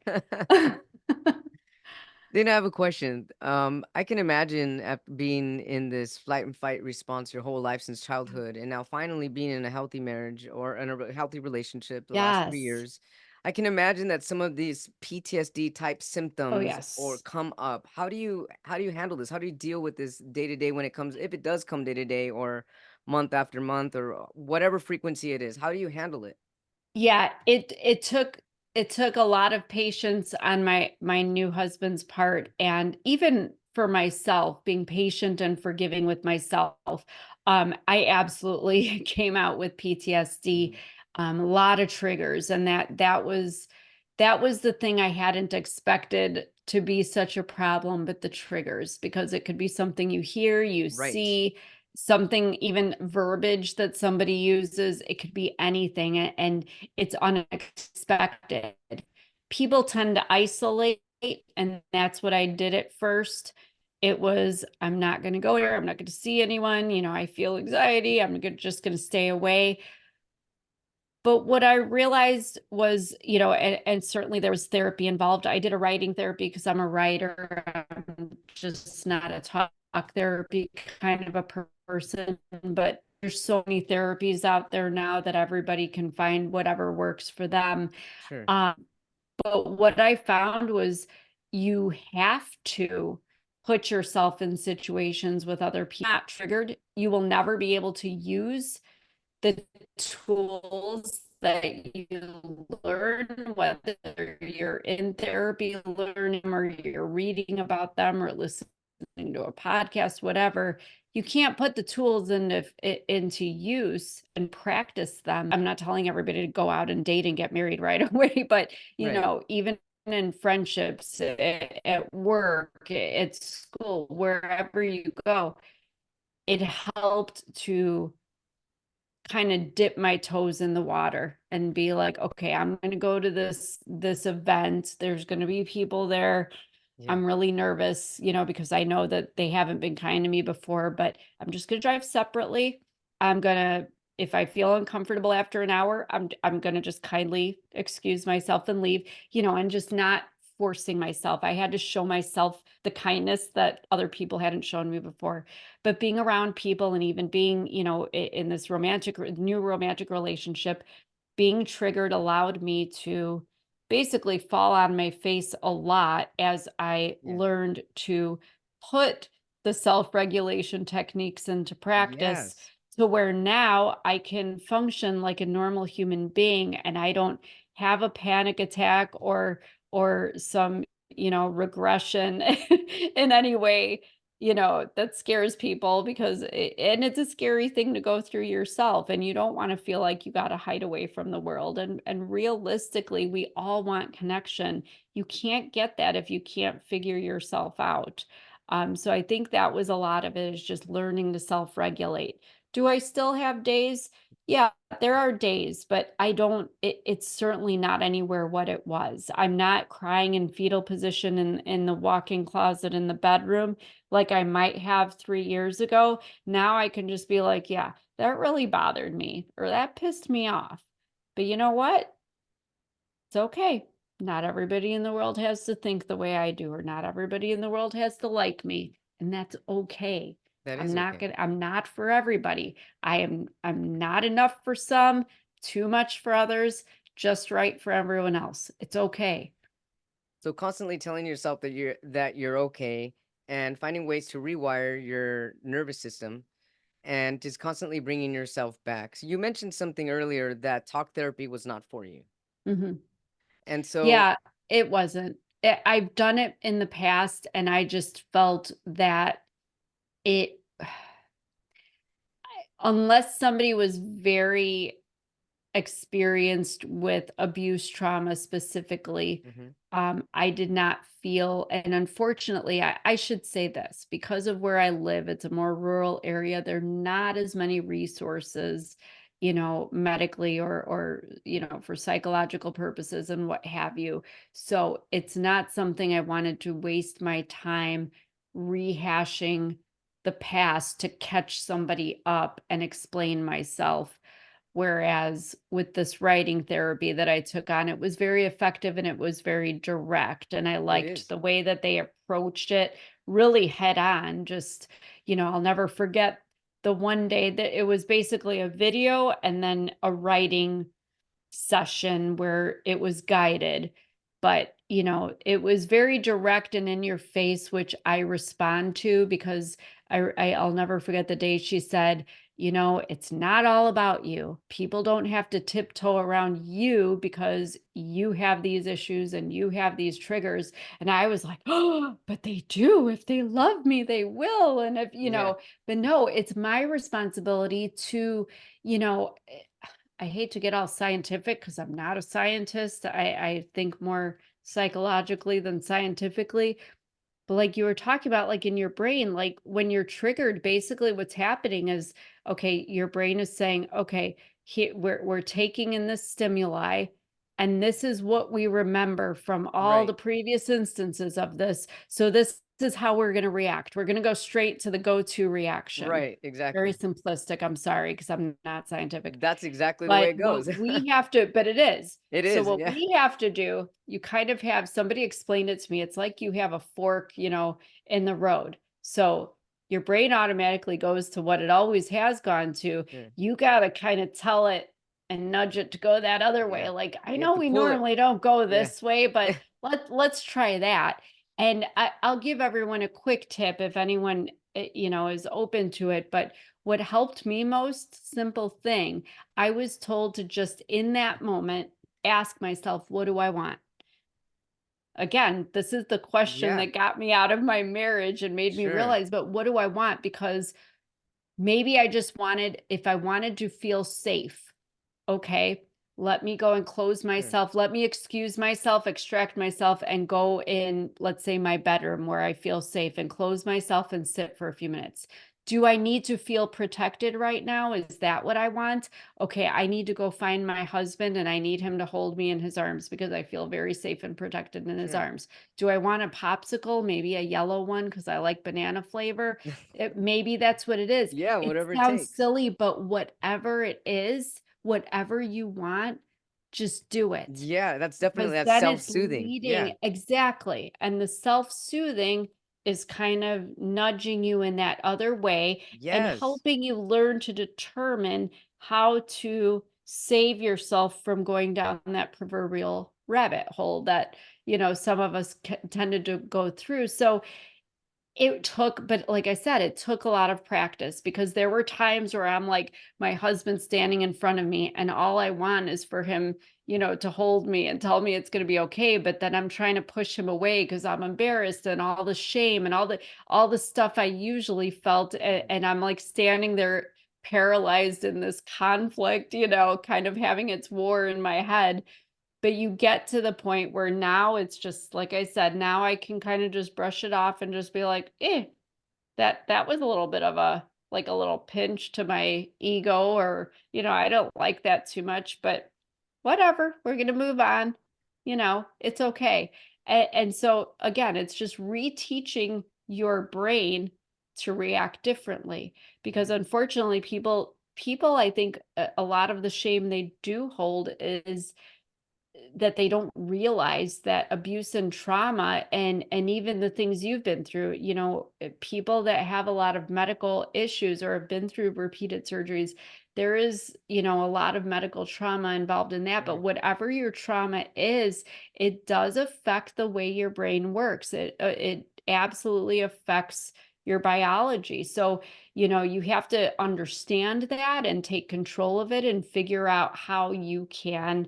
Then I have a question. I can imagine after being in this flight and fight response your whole life since childhood, and now finally being in a healthy marriage or in a healthy relationship the last three Yes. years. I can imagine that some of these PTSD type Oh, symptoms or yes. come up. How do you handle this? How do you deal with this day to day when it comes, if it does come day to day or month after month or whatever frequency it is? How do you handle it? Yeah, it took a lot of patience on my new husband's part, and even for myself, being patient and forgiving with myself. I absolutely came out with PTSD, Mhm. a lot of triggers, and that was the thing I hadn't expected to be such a problem, but the triggers, because it could be something you hear, you Right. see, something, even verbiage that somebody uses. It could be anything, and it's unexpected. People tend to isolate, and that's what I did at first. It was, I'm not going to go here. I'm not going to see anyone. I feel anxiety. Just going to stay away. But what I realized was, and certainly there was therapy involved. I did a writing therapy because I'm a writer. I'm just not a talk therapy kind of a person. But there's so many therapies out there now that everybody can find whatever works for them. Sure. Um, but what I found was, you have to put yourself in situations with other people. Not triggered, you will never be able to use the tools that you learn, whether you're in therapy learning or you're reading about them or listening to a podcast, whatever. You can't put the tools into use and practice them. I'm not telling everybody to go out and date and get married right away, but Right. even in friendships, at work, at school, wherever you go, it helped to kind of dip my toes in the water and be like, okay, I'm going to go to this event. There's going to be people there. Yeah. I'm really nervous, because I know that they haven't been kind to me before, but I'm just going to drive separately. I'm going to, if I feel uncomfortable after an hour, I'm going to just kindly excuse myself and leave, and just not forcing myself. I had to show myself the kindness that other people hadn't shown me before. But being around people, and even being, in this new romantic relationship, being triggered allowed me to basically fall on my face a lot as I Yeah. learned to put the self-regulation techniques into practice, Yes. to where now I can function like a normal human being, and I don't have a panic attack or some, regression in any way, that scares people, because and it's a scary thing to go through yourself, and you don't want to feel like you got to hide away from the world, and realistically, we all want connection. You can't get that if you can't figure yourself out. So I think that was a lot of it, is just learning to self-regulate. Do I still have days? Yeah, there are days, but I don't, it's certainly not anywhere what it was. I'm not crying in fetal position in the walk-in closet in the bedroom like I might have 3 years ago. Now I can just be like, yeah, that really bothered me, or that pissed me off. But you know what? It's okay. Not everybody in the world has to think the way I do, or not everybody in the world has to like me, and that's okay. That I'm is not okay. gonna, I'm not for everybody. I'm not enough for some, too much for others, just right for everyone else. It's okay. So constantly telling yourself that you're okay and finding ways to rewire your nervous system and just constantly bringing yourself back. So you mentioned something earlier that talk therapy was not for you. Mhm. And so, Yeah, it wasn't. I've done it in the past, and I just felt that it unless somebody was very experienced with abuse trauma specifically, mhm, I did not feel, and unfortunately, I should say this because of where I live, it's a more rural area. There are not as many resources, medically or for psychological purposes and what have you. So it's not something I wanted to waste my time rehashing the past to catch somebody up and explain myself. Whereas with this writing therapy that I took on, it was very effective and it was very direct. And I it liked is. the way that they approached it really head on. Just, I'll never forget the one day that it was basically a video and then a writing session where it was guided. But, it was very direct and in your face, which I respond to because I'll never forget the day she said, it's not all about you. People don't have to tiptoe around you because you have these issues and you have these triggers. And I was like, oh, but they do. If they love me, they will. And Yeah. but no, it's my responsibility to, you know, I hate to get all scientific because I'm not a scientist. I think more psychologically than scientifically. But like you were talking about, like in your brain, like when you're triggered, basically what's happening is, okay, your brain is saying, okay, we're taking in this stimuli, and this is what we remember from all the Right. previous instances of this. So this is how we're going to react. We're going to go straight to the go-to reaction. Right. Very Exactly. simplistic. I'm sorry because I'm not scientific. That's exactly the way But it goes. what we have to but it is. It So is. what Yeah. we have to do, you kind of have somebody explained it to me. It's like you have a fork, in the road. So your brain automatically goes to what it always has gone to. Sure. You gotta kind of tell it and nudge it to go that other way. Yeah. Like, I You have know to we pull it. normally don't go Yeah. this way, but let's try that. And I'll give everyone a quick tip if anyone is open to it. But what helped me most, simple thing, I was told to just in that moment ask myself, what do I want? Again, this is the question Yeah. that got me out of my marriage and made me Sure. realize, but what do I want? Because maybe I just wanted, if I wanted to feel safe, okay, let me go and close Sure. myself. Let me excuse myself, extract myself, and go in, let's say, my bedroom where I feel safe and close myself and sit for a few minutes. Do I need to feel protected right now? Is that what I want? Okay, I need to go find my husband and I need him to hold me in his arms because I feel very safe and protected in his Sure. arms. Do I want a popsicle? Maybe a yellow one because I like banana flavor. Maybe that's what it is. Yeah. It Whatever it sounds takes. silly, but whatever it is, whatever you want, just do it. Yeah. That's definitely Because that's then it's self-soothing. Yeah. leading exactly. And the self-soothing is kind of nudging you in that other way and Yes. helping you learn to determine how to save yourself from going down that proverbial rabbit hole that, some of us tended to go through. So it took, but like I said, it took a lot of practice because there were times where I'm like, my husband's standing in front of me and all I want is for him, to hold me and tell me it's going to be okay. But then I'm trying to push him away because I'm embarrassed and all the shame and all the stuff I usually felt. Mhm. And I'm like standing there paralyzed in this conflict, kind of having its war in my head. But you get to the point where now it's just like I said, now I can kind of just brush it off and just be like, that was a little bit of a little pinch to my ego, or, I don't like that too much, but whatever, we're gonna move on. It's okay. And so again, it's just reteaching your brain to react differently because Mhm. unfortunately people I think a lot of the shame they do hold is that they don't realize that abuse and trauma and even the things you've been through, people that have a lot of medical issues or have been through repeated surgeries, there is, a lot of medical trauma involved in that. But Sure. whatever your trauma is, it does affect the way your brain works. absolutely affects your biology. So, you have to understand that and take control of it and figure out how you can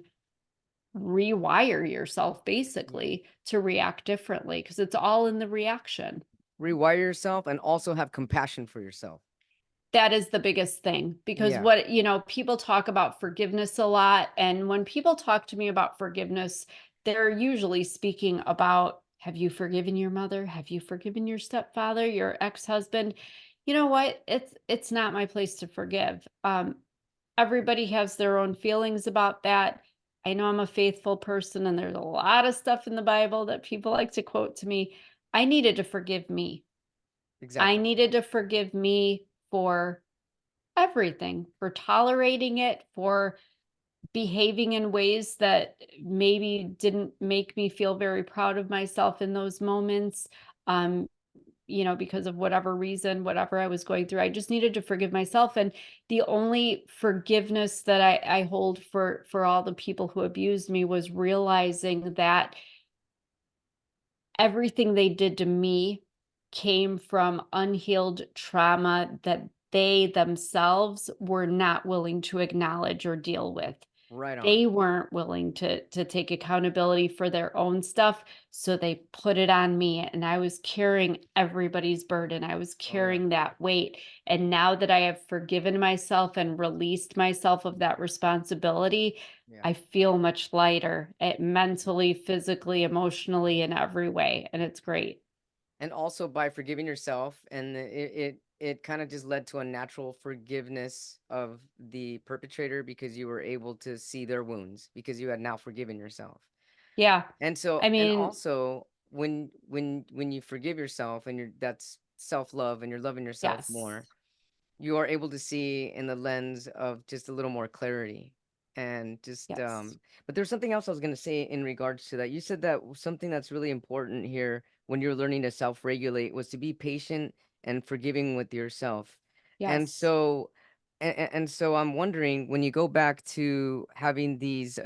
rewire yourself basically to react differently, because it's all in the reaction. Rewire yourself and also have compassion for yourself. That is the biggest thing, because Yeah. what, people talk about forgiveness a lot. And when people talk to me about forgiveness, they're usually speaking about, have you forgiven your mother? Have you forgiven your stepfather, your ex-husband? You know what? It's not my place to forgive. Everybody has their own feelings about that. I know I'm a faithful person, and there's a lot of stuff in the Bible that people like to quote to me. I needed to forgive me. I Exactly. needed to forgive me for everything, for tolerating it, for behaving in ways that maybe didn't make me feel very proud of myself in those moments. Um, because of whatever reason, whatever I was going through, I just needed to forgive myself. And the only forgiveness that I hold for all the people who abused me was realizing that everything they did to me came from unhealed trauma that they themselves were not willing to acknowledge or deal with. Right on. They weren't willing to take accountability for their own stuff, so they put it on me, and I was carrying everybody's burden. I was Oh yeah. carrying that weight, and now that I have forgiven myself and released myself of that responsibility, Yeah. I feel much lighter, mentally, physically, emotionally, in every way, and it's great. And also by forgiving yourself, and it kind of just led to a natural forgiveness of the perpetrator because you were able to see their wounds because you had now forgiven yourself. Yeah. And so, I and mean, also when you forgive yourself and that's self-love and you're loving yourself yes. more, you are able to see in the lens of just a little more clarity. And just Yes. but there's something else I was going to say in regards to that. You said that something that's really important here when you're learning to self-regulate was to be patient and forgiving with yourself. And Yes. so and so I'm wondering, when you go back to having these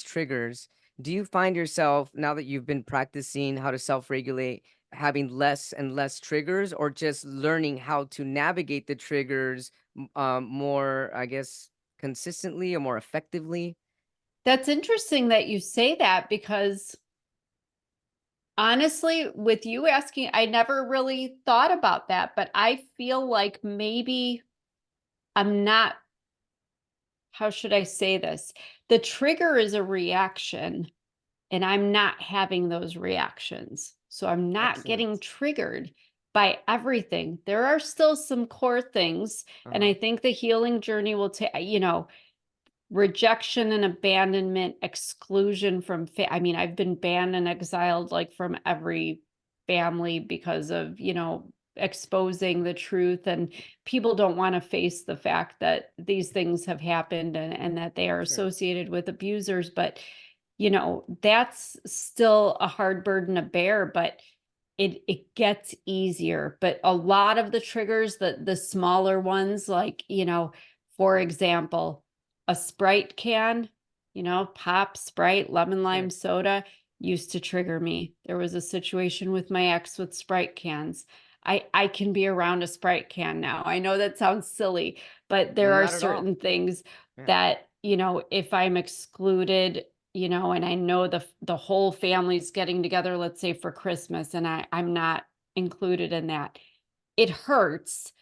triggers, do you find yourself, now that you've been practicing how to self-regulate, having less and less triggers, or just learning how to navigate the triggers more, I guess, consistently or more effectively? That's interesting that you say that, because honestly, with you asking, I never really thought about that, but I feel like maybe I'm not, how should I say this? The trigger is a reaction, and I'm not having those reactions. So I'm not getting Excellent. triggered by everything. There are still some core things, and Uh-huh. I think the healing journey will take, rejection and abandonment, exclusion from I mean, I've been banned and exiled like from every family because of, exposing the truth, and people don't want to face the fact that these things have happened, and that they are Sure. associated with abusers. But that's still a hard burden to bear, but it gets easier. But a lot of the triggers, the smaller ones, like, for example, a Sprite can, pop, Sprite, lemon Sure. lime soda used to trigger me. There was a situation with my ex with Sprite cans. I can be around a Sprite can now. I know that sounds silly, but there are Not at all. certain things Yeah. that, if I'm excluded, and I know the whole family's getting together, let's say for Christmas, and I'm not included in that. It hurts,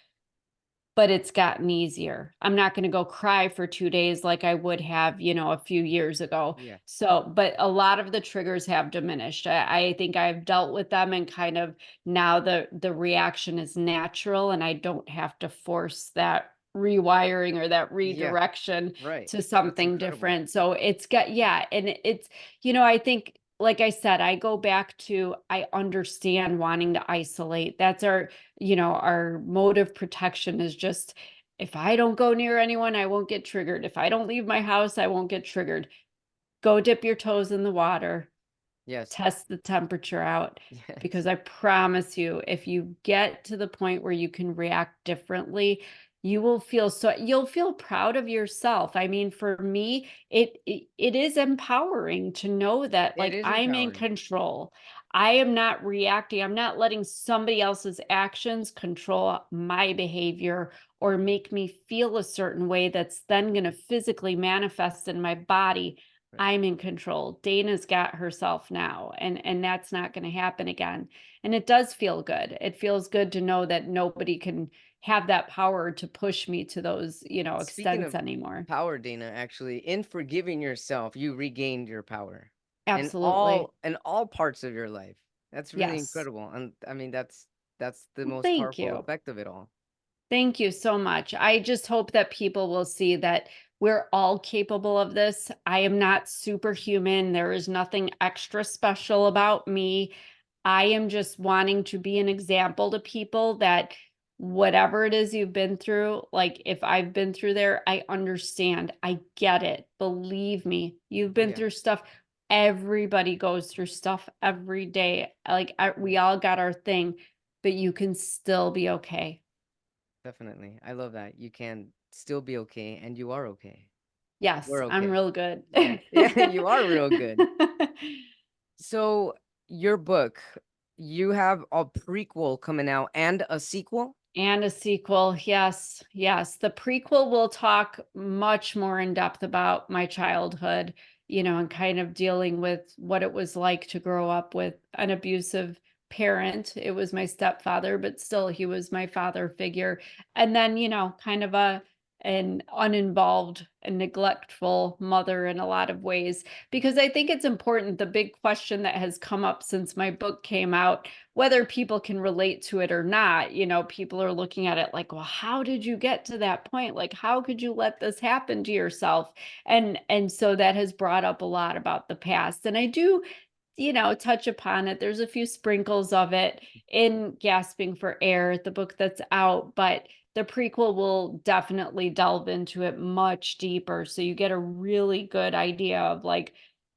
but it's gotten easier. I'm not going to go cry for 2 days like I would have, a few years ago. Yeah. So, but a lot of the triggers have diminished. I think I've dealt with them, and kind of now the reaction is natural, and I don't have to force that rewiring or that Yeah. redirection Right. to That's something incredible. different. So it's got, yeah, and it's, I think, like I said, I go back to, I understand wanting to isolate. That's our mode of protection is just, if I don't go near anyone, I won't get triggered. If I don't leave my house, I won't get triggered. Go dip your toes in the water, Yes. test the temperature out, Yes. because I promise you, if you get to the point where you can react differently, you'll feel proud of yourself. I mean, for me, it is empowering to know that, It like, is I'm in empowering. control. I am not reacting. I'm not letting somebody else's actions control my behavior or make me feel a certain way that's then going to physically manifest in my body. Right. I'm in control. Dana's got herself now, and that's not going to happen again. And it does feel good. It feels good to know that nobody can have that power to push me to those, Speaking extents of anymore. power, Dana, actually, in forgiving yourself, you regained your power Absolutely. in all parts of your life. That's really Yes. incredible. And I mean, that's the Well, most thank powerful you. effect of it all. Thank you so much. I just hope that people will see that we're all capable of this. I am not superhuman. There is nothing extra special about me. I am just wanting to be an example to people that whatever it is you've been through, like if I've been through there, I understand. I get it. Believe me, you've Oh been yeah. through stuff. Everybody goes through stuff every day. We Right. all got our thing, but you can still be okay. Definitely. I love that. You can still be okay and you are okay. Yes, We're I'm okay. real good. Yeah. Yeah, you are real good. So, your book, you have a prequel coming out and a sequel? And a sequel. Yes, yes. The prequel will talk much more in depth about my childhood, and kind of dealing with what it was like to grow up with an abusive parent. It was my stepfather, but still he was my father figure. And then, kind of an uninvolved and neglectful mother in a lot of ways. Because I think it's important. The big question that has come up since my book came out, whether people can relate to it or not, people are looking at it like, well, how did you get to that point? Like, how could you let this happen to yourself? And so that has brought up a lot about the past. And I do, touch upon it. There's a few sprinkles of it in Gasping for Air, the book that's out, but the prequel will definitely delve into it much deeper. So you get a really good idea of like,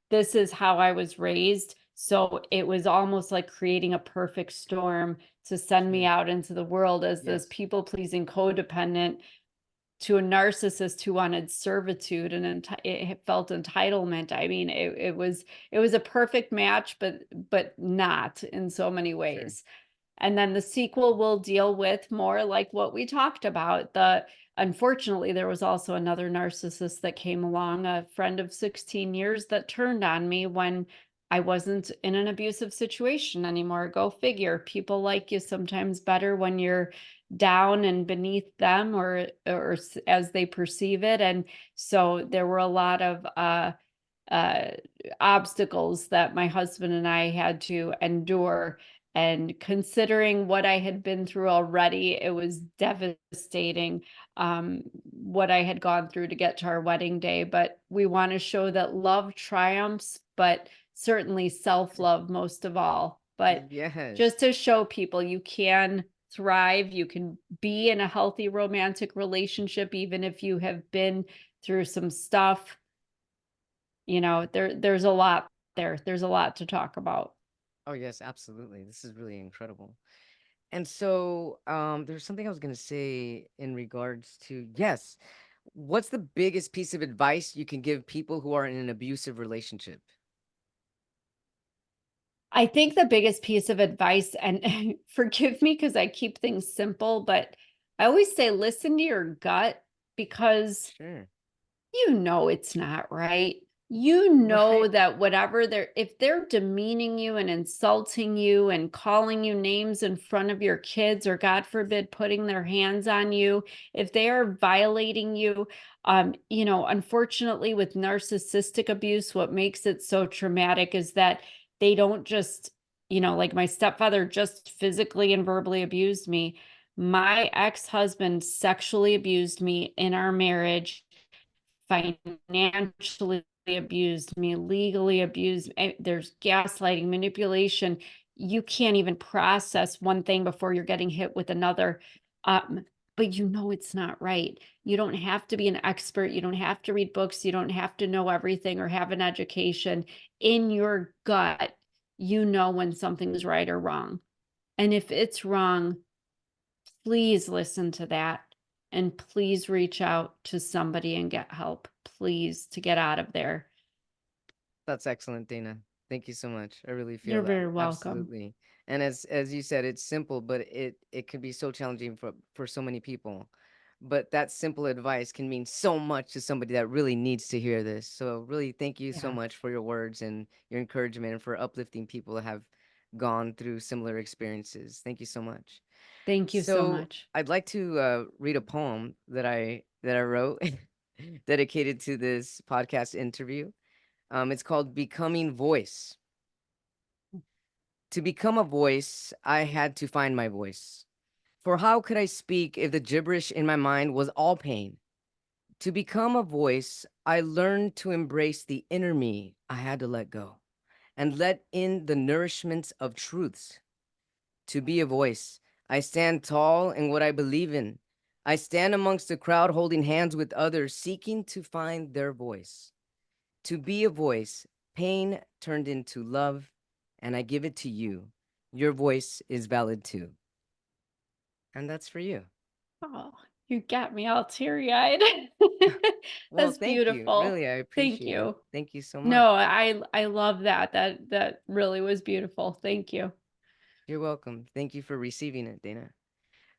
this is how I was raised. So it was almost like creating a perfect storm to send me Sure. out into the world as this Yes. people pleasing codependent to a narcissist who wanted servitude and it felt entitlement. I mean, it was a perfect match, but not in so many Sure. ways. And then the sequel will deal with more like what we talked about. Unfortunately, there was also another narcissist that came along, a friend of 16 years that turned on me when I wasn't in an abusive situation anymore. Go figure. People like you sometimes better when you're down and beneath them or as they perceive it. And so there were a lot of uh, obstacles that my husband and I had to endure. And considering what I had been through already, it was devastating, what I had gone through to get to our wedding day. But we want to show that love triumphs, but certainly self love most of all. But Yes. just to show people you can thrive, you can be in a healthy romantic relationship, even if you have been through some stuff. There's a lot there. There's a lot to talk about. Oh yes, absolutely. This is really incredible. And so, there's something I was gonna say in regards to, yes, what's the biggest piece of advice you can give people who are in an abusive relationship? I think the biggest piece of advice, and forgive me because I keep things simple, but I always say listen to your gut because Sure. it's not right. You know Right. that whatever if they're demeaning you and insulting you and calling you names in front of your kids, or God forbid, putting their hands on you, if they are violating you, unfortunately with narcissistic abuse, what makes it so traumatic is that they don't just, like my stepfather just physically and verbally abused me. My ex-husband sexually abused me in our marriage, financially abused me, legally abused. There's gaslighting, manipulation. You can't even process one thing before you're getting hit with another. Um, but it's not right. You don't have to be an expert. You don't have to read books. You don't have to know everything or have an education. In your gut, when something's right or wrong. And if it's wrong, please listen to that and please reach out to somebody and get help, please, to get out of there. That's excellent, Dana. Thank you so much. I really feel You're that. very welcome. Absolutely. And as you said, it's simple, but it can be so challenging for so many people. But that simple advice can mean so much to somebody that really needs to hear this. So really thank you so Yeah. much for your words and your encouragement and for uplifting people that have gone through similar experiences. Thank you so much. Thank you so So much. I'd like to read a poem that I wrote dedicated to this podcast interview. It's called Becoming Voice. To become a voice, I had to find my voice. For how could I speak if the gibberish in my mind was all pain? To become a voice, I learned to embrace the inner me I had to let go and let in the nourishments of truths. To be a voice, I stand tall in what I believe in. I stand amongst the crowd holding hands with others, seeking to find their voice. To be a voice, pain turned into love, and I give it to you. Your voice is valid too. And that's for you. Oh, you got me all teary-eyed. Well, That's thank you. beautiful. Really, I Thank appreciate it. you. Thank you so much. No, I love that. That really was beautiful. Thank you. You're welcome. Thank you for receiving it, Dana.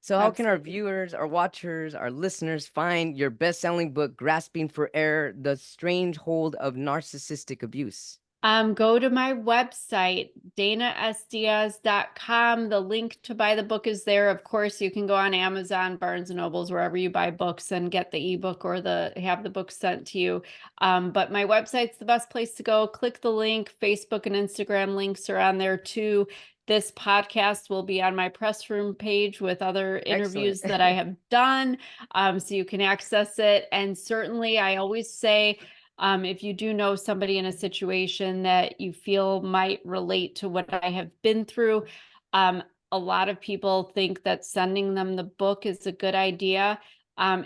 So, how can our Absolutely. viewers, our watchers, our listeners find your best selling book, Grasping for Air: The Strange Hold of Narcissistic Abuse? Go to my website, danasdiaz.com. The link to buy the book is there. Of course, you can go on Amazon, Barnes and Nobles, wherever you buy books and get the ebook or have the book sent to you. But my website's the best place to go. Click the link. Facebook and Instagram links are on there too. This podcast will be on my press room page with other Excellent. interviews that I have done. So you can access it. And certainly, I always say, if you do know somebody in a situation that you feel might relate to what I have been through, a lot of people think that sending them the book is a good idea.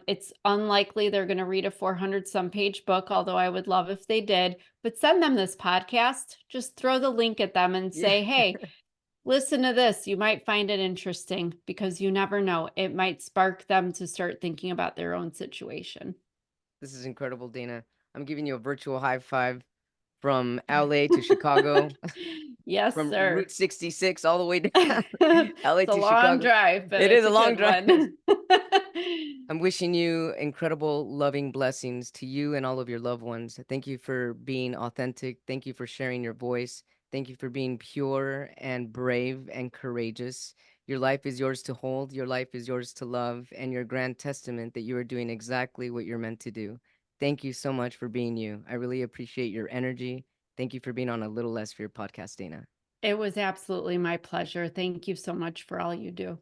It's unlikely they're going to read a 400 some page book, although I would love if they did, but send them this podcast. Just throw the link at them and Yeah. say, hey, listen to this. You might find it interesting because you never know. It might spark them to start thinking about their own situation. This is incredible, Dana. I'm giving you a virtual high five from LA to Chicago, Yes, from sir. Route 66 all the way down LA It's a to long Chicago. drive, but It is it's a a long good drive. one. I'm wishing you incredible, loving blessings to you and all of your loved ones. Thank you for being authentic. Thank you for sharing your voice. Thank you for being pure and brave and courageous. Your life is yours to hold. Your life is yours to love. And your grand testament that you are doing exactly what you're meant to do. Thank you so much for being you. I really appreciate your energy. Thank you for being on A Little Less Fear podcast, Dana. It was absolutely my pleasure. Thank you so much for all you do.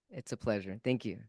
It's a pleasure. Thank you.